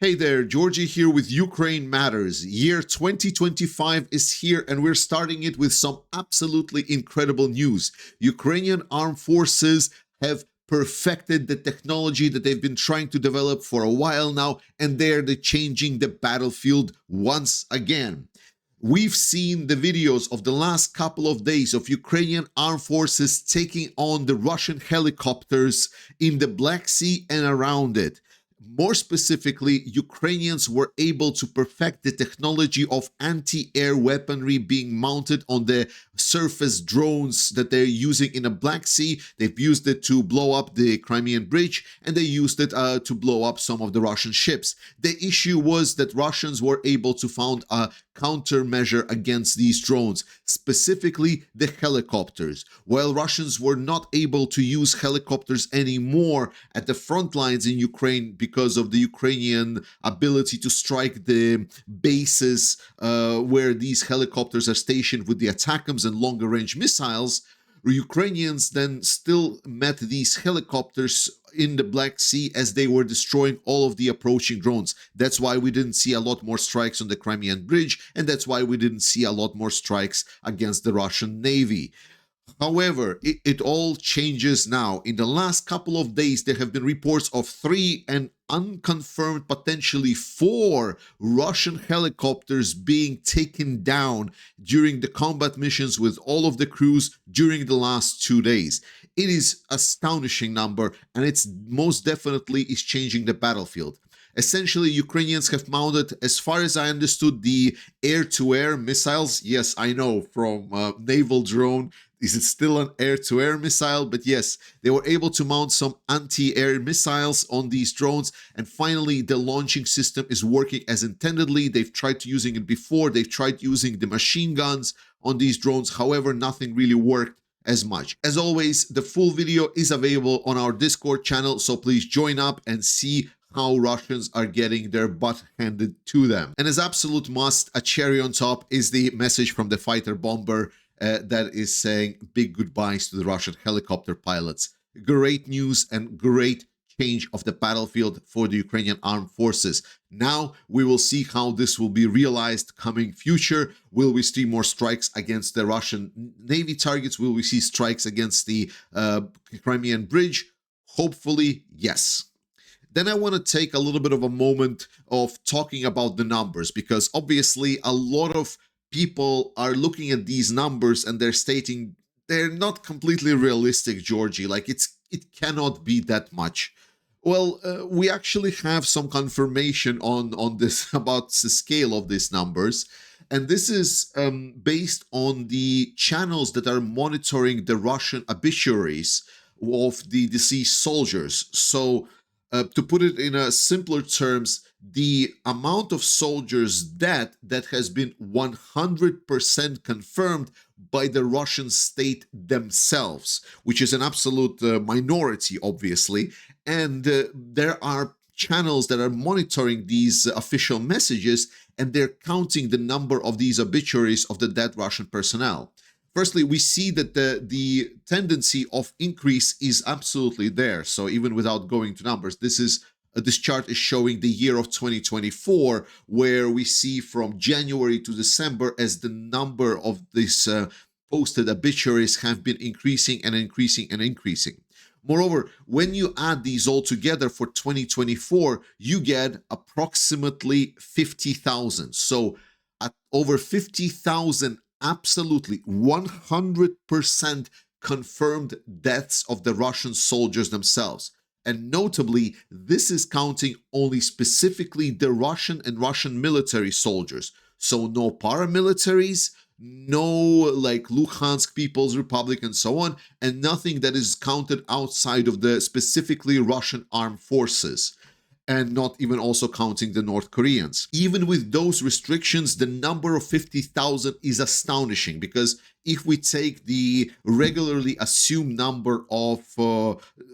Hey there, Georgie here with Ukraine Matters. Year 2025 is here and we're starting it with some absolutely incredible news. Ukrainian armed forces have perfected the technology that they've been trying to develop for a while now, and they're changing the battlefield once again. We've seen the videos of the last couple of days of Ukrainian armed forces taking on the Russian helicopters in the Black Sea and around it. More specifically, Ukrainians were able to perfect the technology of anti-air weaponry being mounted on the surface drones that they're using in the Black Sea. They've used it to blow up the Crimean Bridge, and they used it to blow up some of the Russian ships. The issue was that Russians were able to found a countermeasure against these drones, specifically the helicopters. While Russians were not able to use helicopters anymore at the front lines in Ukraine because of the Ukrainian ability to strike the bases where these helicopters are stationed with the ATACMS and longer range missiles, Ukrainians then still met these helicopters in the Black Sea as they were destroying all of the approaching drones. That's why we didn't see a lot more strikes on the Crimean Bridge, and that's why we didn't see a lot more strikes against the Russian Navy. However, it all changes now. In the last couple of days, there have been reports of 3 and unconfirmed, potentially 4 Russian helicopters being taken down during the combat missions with all of the crews during the last 2 days. It is an astonishing number, and it's most definitely is changing the battlefield. Essentially, Ukrainians have mounted, as far as I understood, the air-to-air missiles. Yes, I know, from naval drone. Is it still an air-to-air missile? But yes, they were able to mount some anti-air missiles on these drones. And finally, the launching system is working as intendedly. They've tried using it before. They've tried using the machine guns on these drones. However, nothing really worked as much. As always, the full video is available on our Discord channel, so please join up and see how Russians are getting their butt handed to them. And as absolute must, a cherry on top is the message from the fighter bomber that is saying big goodbyes to the Russian helicopter pilots. Great news and great change of the battlefield for the Ukrainian armed forces. Now we will see how this will be realized coming future. Will we see more strikes against the Russian Navy targets? Will we see strikes against the Crimean Bridge? Hopefully, yes. Then I want to take a little bit of a moment of talking about the numbers, because obviously a lot of people are looking at these numbers and they're stating they're not completely realistic, Georgie. Like it cannot be that much. Well, we actually have some confirmation on this about the scale of these numbers. And this is based on the channels that are monitoring the Russian obituaries of the deceased soldiers. So to put it in a simpler terms, the amount of soldiers dead that has been 100% confirmed by the Russian state themselves, which is an absolute minority, obviously. And there are channels that are monitoring these official messages, and they're counting the number of these obituaries of the dead Russian personnel. Firstly, we see that the tendency of increase is absolutely there. So even without going to numbers, this chart is showing the year of 2024, where we see from January to December as the number of these posted obituaries have been increasing and increasing and increasing. Moreover, when you add these all together for 2024, you get approximately 50,000. So at over 50,000 absolutely 100% confirmed deaths of the Russian soldiers themselves. And notably, this is counting only specifically the Russian and Russian military soldiers. So no paramilitaries, no like Luhansk People's Republic and so on, and nothing that is counted outside of the specifically Russian armed forces. And not even also counting the North Koreans. Even with those restrictions, the number of 50,000 is astonishing, because if we take the regularly assumed number of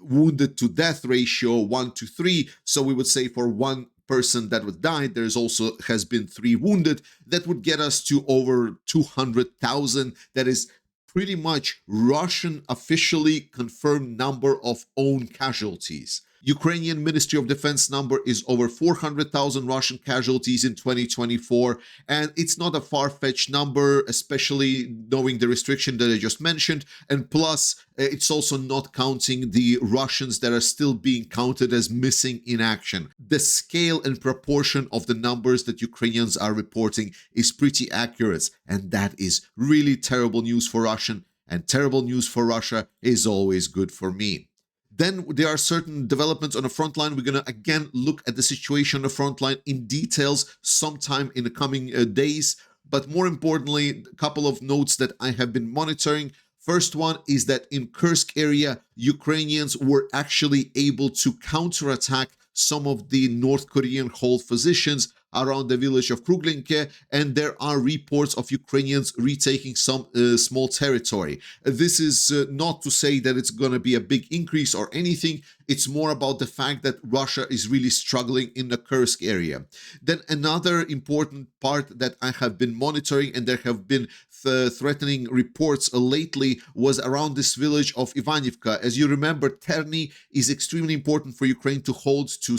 wounded to death ratio 1 to 3, so we would say for one person that would die, there's also has been 3 wounded, that would get us to over 200,000. That is pretty much Russian officially confirmed number of own casualties. Ukrainian Ministry of Defense number is over 400,000 Russian casualties in 2024, and it's not a far-fetched number, especially knowing the restriction that I just mentioned, and plus it's also not counting the Russians that are still being counted as missing in action. The scale and proportion of the numbers that Ukrainians are reporting is pretty accurate, and that is really terrible news for Russia, and terrible news for Russia is always good for me. Then there are certain developments on the front line. We're going to again look at the situation on the front line in details sometime in the coming days. But more importantly, a couple of notes that I have been monitoring. First one is that in Kursk area, Ukrainians were actually able to counterattack some of the North Korean hold positions around the village of Kruglinke, and there are reports of Ukrainians retaking some small territory. This is not to say that it's going to be a big increase or anything. It's more about the fact that Russia is really struggling in the Kursk area. Then another important part that I have been monitoring, and there have been threatening reports lately, was around this village of Ivanivka. As you remember, Terny is extremely important for Ukraine to hold, to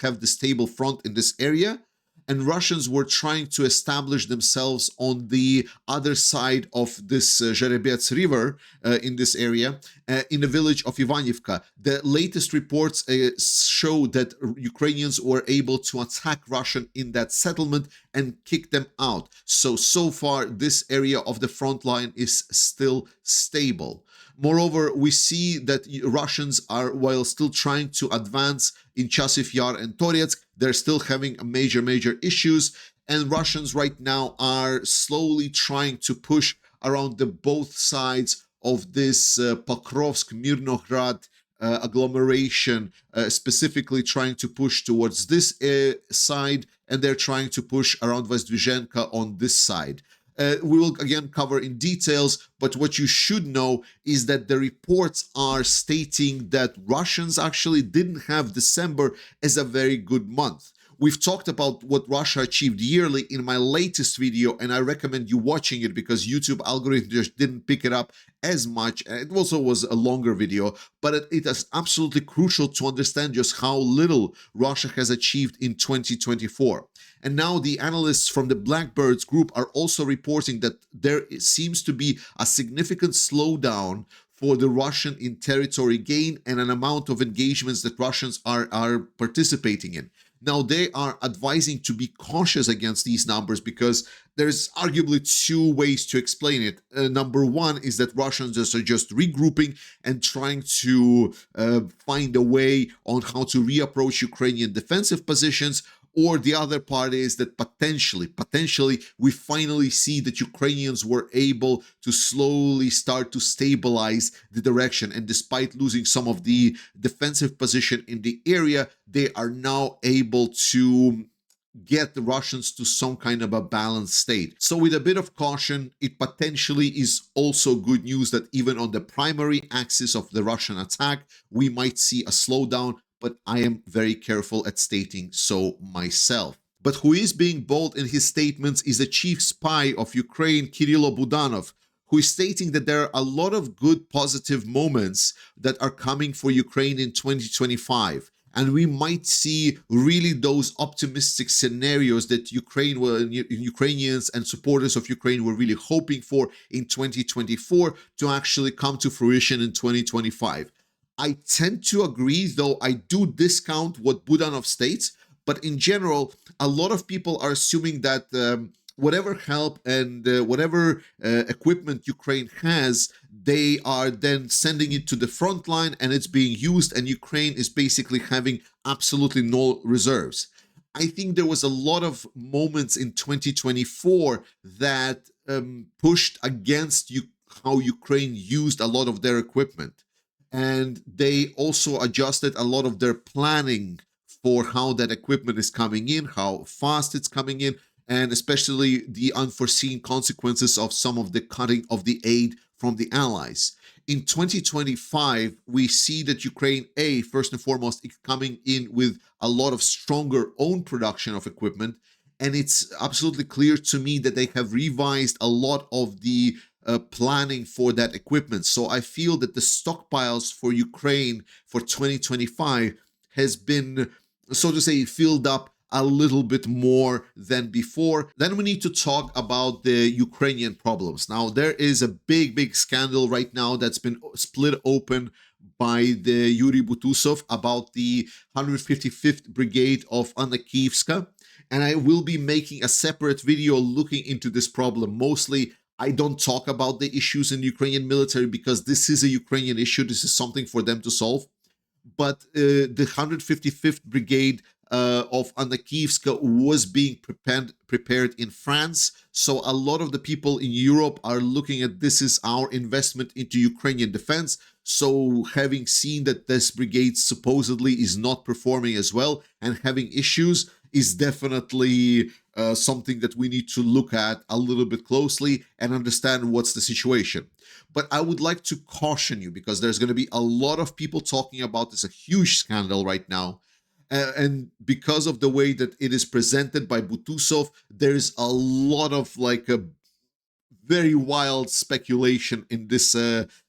have the stable front in this area. And Russians were trying to establish themselves on the other side of this Zherebets river in this area, in the village of Ivanivka. The latest reports show that Ukrainians were able to attack Russian in that settlement and kick them out. So far, this area of the front line is still stable. Moreover, we see that Russians are, while still trying to advance in Chasiv Yar and Toretsk, they're still having major issues, and Russians right now are slowly trying to push around the both sides of this Pokrovsk-Mirnograd agglomeration, specifically trying to push towards this side, and they're trying to push around Vozdvizhenka on this side. We will again cover in details, but what you should know is that the reports are stating that Russians actually didn't have December as a very good month. We've talked about what Russia achieved yearly in my latest video, and I recommend you watching it because YouTube algorithm just didn't pick it up as much. It also was a longer video, but it is absolutely crucial to understand just how little Russia has achieved in 2024. And now the analysts from the Blackbirds group are also reporting that there seems to be a significant slowdown for the Russian in territory gain and an amount of engagements that Russians are participating in. Now, they are advising to be cautious against these numbers because there's arguably two ways to explain it. Number one is that Russians are just regrouping and trying to find a way on how to reapproach Ukrainian defensive positions. Or the other part is that potentially, we finally see that Ukrainians were able to slowly start to stabilize the direction. And despite losing some of the defensive position in the area, they are now able to get the Russians to some kind of a balanced state. So with a bit of caution, it potentially is also good news that even on the primary axis of the Russian attack, we might see a slowdown, but I am very careful at stating so myself. But who is being bold in his statements is the chief spy of Ukraine, Kirilo Budanov, who is stating that there are a lot of good positive moments that are coming for Ukraine in 2025. And we might see really those optimistic scenarios that Ukrainians and supporters of Ukraine were really hoping for in 2024 to actually come to fruition in 2025. I tend to agree, though I do discount what Budanov states, but in general, a lot of people are assuming that whatever help and whatever equipment Ukraine has, they are then sending it to the front line and it's being used, and Ukraine is basically having absolutely no reserves. I think there was a lot of moments in 2024 that pushed against how Ukraine used a lot of their equipment. And they also adjusted a lot of their planning for how that equipment is coming in, how fast it's coming in, and especially the unforeseen consequences of some of the cutting of the aid from the allies. In 2025, we see that Ukraine, first and foremost, is coming in with a lot of stronger own production of equipment, and it's absolutely clear to me that they have revised a lot of the planning for that equipment. So I feel that the stockpiles for Ukraine for 2025 has been, so to say, filled up a little bit more than before. Then we need to talk about the Ukrainian problems. Now, there is a big scandal right now that's been split open by the Yuri Butusov about the 155th Brigade of Anna Kievska. And I will be making a separate video looking into this problem. Mostly, I don't talk about the issues in the Ukrainian military because this is a Ukrainian issue. This is something for them to solve. But the 155th Brigade of Anna Kievska was being prepared in France. So a lot of the people in Europe are looking at this as our investment into Ukrainian defense. So having seen that this brigade supposedly is not performing as well and having issues is definitely something that we need to look at a little bit closely and understand what's the situation. But I would like to caution you because there's going to be a lot of people talking about this, a huge scandal right now. And because of the way that it is presented by Butusov, there's a lot of like a very wild speculation in this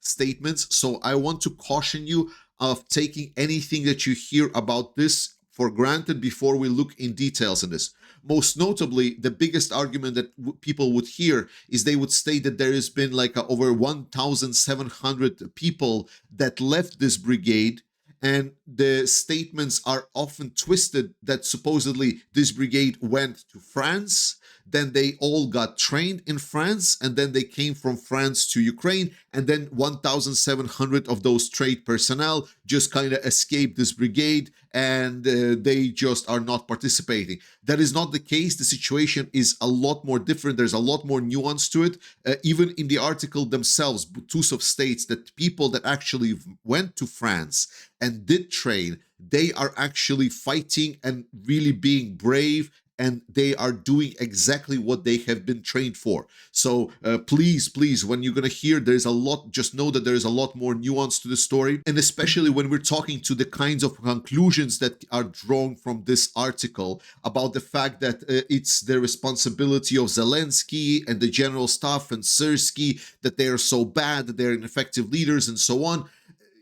statements. So I want to caution you of taking anything that you hear about this for granted before we look in details in this. Most notably, the biggest argument that people would hear is they would state that there has been like over 1,700 people that left this brigade, and the statements are often twisted that supposedly this brigade went to France, then they all got trained in France, and then they came from France to Ukraine, and then 1,700 of those trained personnel just kind of escaped this brigade, and they just are not participating. That is not the case. The situation is a lot more different. There's a lot more nuance to it. Even in the article themselves, Butusov states that people that actually went to France and did train, they are actually fighting and really being brave, and they are doing exactly what they have been trained for. So please, when you're going to hear there's a lot, just know that there's a lot more nuance to the story. And especially when we're talking to the kinds of conclusions that are drawn from this article about the fact that it's the responsibility of Zelensky and the general staff and Syrskyi, that they are so bad, that they're ineffective leaders and so on.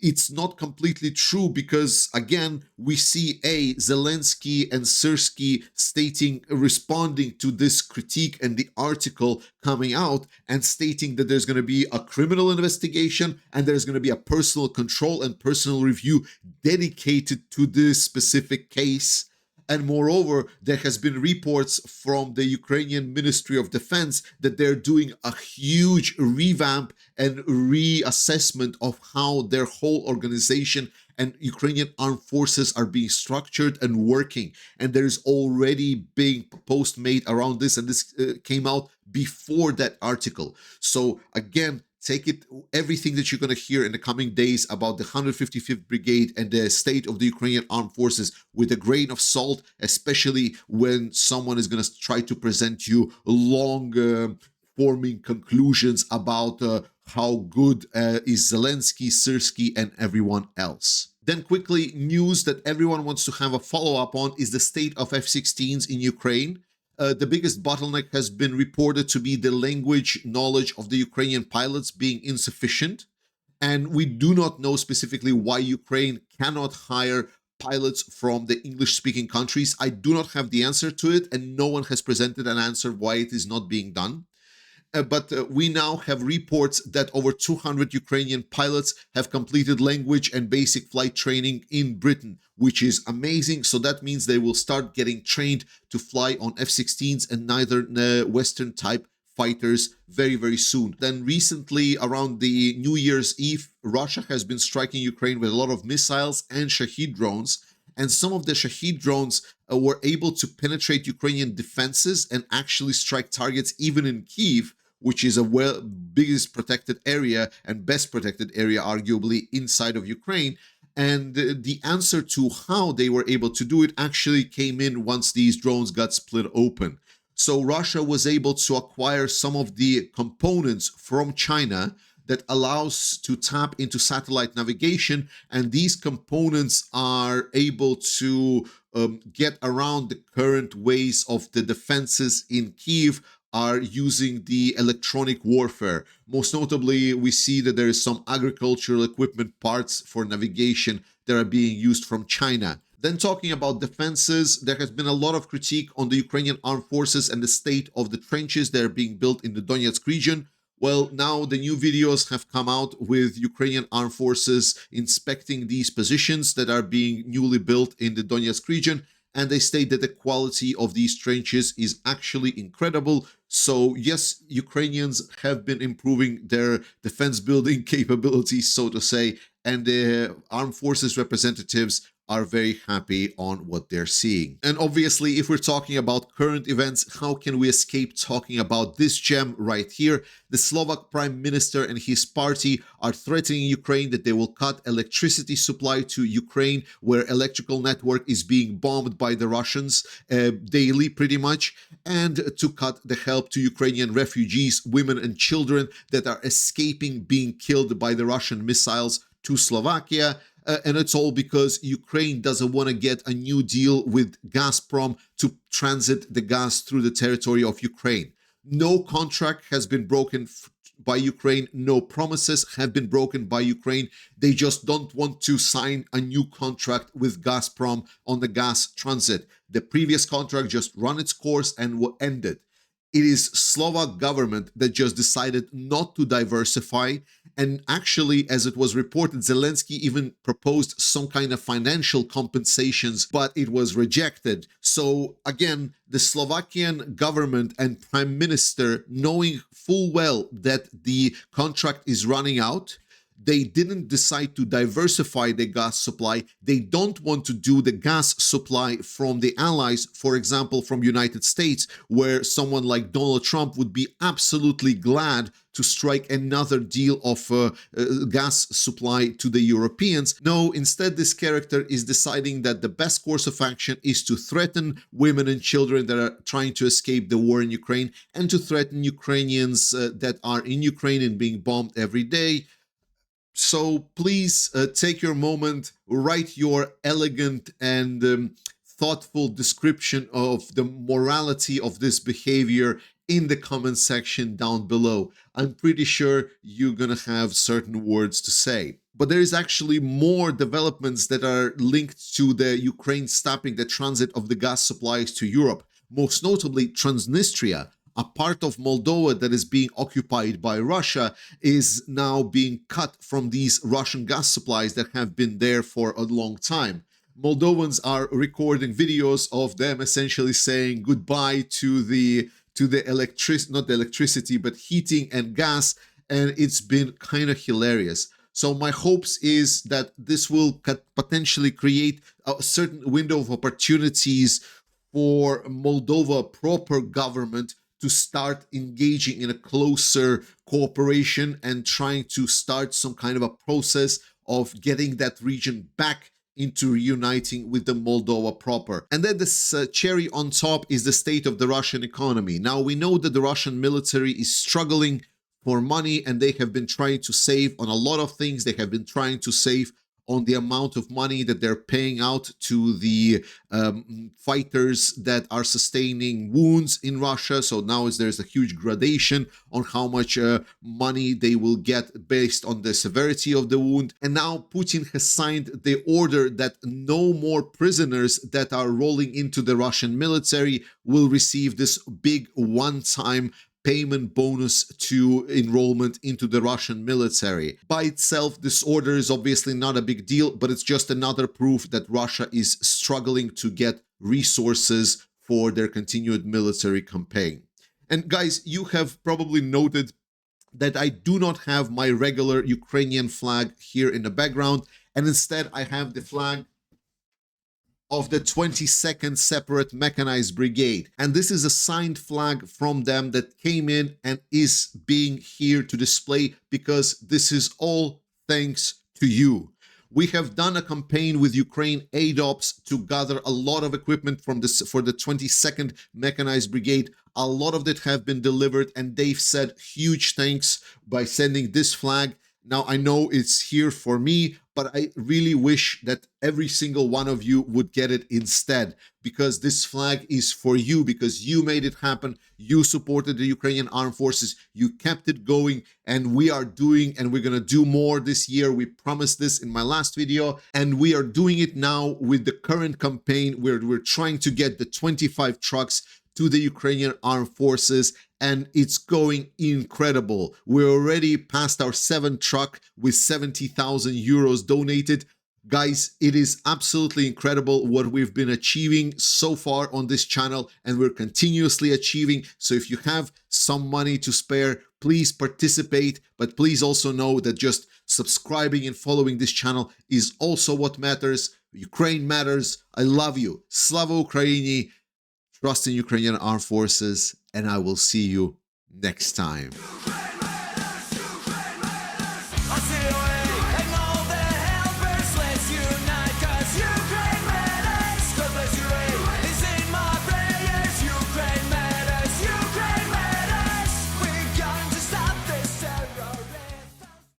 It's not completely true because, again, we see Zelensky and Syrskyi responding to this critique and the article coming out and stating that there's going to be a criminal investigation and there's going to be a personal control and personal review dedicated to this specific case. And moreover, there has been reports from the Ukrainian Ministry of Defense that they're doing a huge revamp and reassessment of how their whole organization and Ukrainian armed forces are being structured and working. And there's already being post made around this, and this came out before that article. So again, take it, everything that you're going to hear in the coming days about the 155th Brigade and the state of the Ukrainian armed forces with a grain of salt, especially when someone is going to try to present you long forming conclusions about how good is Zelensky, Syrskyi, and everyone else. Then quickly, news that everyone wants to have a follow-up on is the state of F-16s in Ukraine. The biggest bottleneck has been reported to be the language knowledge of the Ukrainian pilots being insufficient. And we do not know specifically why Ukraine cannot hire pilots from the English-speaking countries. I do not have the answer to it, and no one has presented an answer why it is not being done. But we now have reports that over 200 Ukrainian pilots have completed language and basic flight training in Britain, which is amazing. So that means they will start getting trained to fly on F-16s and neither Western type fighters very soon. Then recently, around the New Year's Eve, Russia has been striking Ukraine with a lot of missiles and Shahed drones. And some of the Shahed drones were able to penetrate Ukrainian defenses and actually strike targets even in Kyiv, which is a biggest protected area and best protected area, arguably, inside of Ukraine. And the answer to how they were able to do it actually came in once these drones got split open. So Russia was able to acquire some of the components from China that allows to tap into satellite navigation, and these components are able to get around the current ways of the defenses in Kyiv are using the electronic warfare. Most notably, we see that there is some agricultural equipment parts for navigation that are being used from China. Then talking about defenses, there has been a lot of critique on the Ukrainian armed forces and the state of the trenches that are being built in the Donetsk region. Well, now the new videos have come out with Ukrainian armed forces inspecting these positions that are being newly built in the Donetsk region, and they state that the quality of these trenches is actually incredible. So yes, Ukrainians have been improving their defense building capabilities, so to say, and the armed forces representatives are very happy on what they're seeing. And obviously, if we're talking about current events, how can we escape talking about this gem right here? The Slovak Prime Minister and his party are threatening Ukraine that they will cut electricity supply to Ukraine, where electrical network is being bombed by the Russians daily, pretty much, and to cut the help to Ukrainian refugees, women and children that are escaping being killed by the Russian missiles to Slovakia. And it's all because Ukraine doesn't want to get a new deal with Gazprom to transit the gas through the territory of Ukraine. No contract has been broken by Ukraine. No promises have been broken by Ukraine. They just don't want to sign a new contract with Gazprom on the gas transit. The previous contract just ran its course and ended. It is Slovak government that just decided not to diversify. And actually, as it was reported, Zelensky even proposed some kind of financial compensations, but it was rejected. So again, the Slovakian government and prime minister, knowing full well that the contract is running out, they didn't decide to diversify the gas supply. They don't want to do the gas supply from the allies, for example, from United States, where someone like Donald Trump would be absolutely glad to strike another deal of gas supply to the Europeans. No, instead, this character is deciding that the best course of action is to threaten women and children that are trying to escape the war in Ukraine, and to threaten Ukrainians that are in Ukraine and being bombed every day. So please take your moment, write your elegant and thoughtful description of the morality of this behavior in the comment section down below. I'm pretty sure you're gonna have certain words to say. But there is actually more developments that are linked to the Ukraine stopping the transit of the gas supplies to Europe, most notably Transnistria. A part of Moldova that is being occupied by Russia is now being cut from these Russian gas supplies that have been there for a long time. Moldovans are recording videos of them essentially saying goodbye to the not the electricity, but heating and gas, and it's been kind of hilarious. So my hopes is that this will potentially create a certain window of opportunities for Moldova proper government to start engaging in a closer cooperation and trying to start some kind of a process of getting that region back into reuniting with the Moldova proper. And then this cherry on top is the state of the Russian economy. Now, we know that the Russian military is struggling for money, and they have been trying to save on a lot of things. They have been trying to save on the amount of money that they're paying out to the fighters that are sustaining wounds in Russia. So now there's a huge gradation on how much money they will get based on the severity of the wound. And now Putin has signed the order that no more prisoners that are rolling into the Russian military will receive this big one-time payment bonus to enrollment into the Russian military. By itself, this order is obviously not a big deal, but it's just another proof that Russia is struggling to get resources for their continued military campaign. And guys, you have probably noted that I do not have my regular Ukrainian flag here in the background, and instead I have the flag of the 22nd Separate Mechanized Brigade. And this is a signed flag from them that came in and is being here to display, because this is all thanks to you. We have done a campaign with Ukraine ADOPS to gather a lot of equipment for the 22nd Mechanized Brigade. A lot of it have been delivered, and they've said huge thanks by sending this flag. Now, I know it's here for me, but I really wish that every single one of you would get it instead, because this flag is for you, because you made it happen. You supported the Ukrainian armed forces. You kept it going, and we are doing, and we're going to do more this year. We promised this in my last video, and we are doing it now with the current campaign where we're trying to get the 25 trucks to the Ukrainian armed forces, and it's going incredible. We're already past our 7th truck with 70,000 euros donated. Guys, it is absolutely incredible what we've been achieving so far on this channel, and we're continuously achieving. So if you have some money to spare, please participate, but please also know that just subscribing and following this channel is also what matters. Ukraine matters. I love you. Slava Ukraini. Trust in Ukrainian armed forces, and I will see you next time.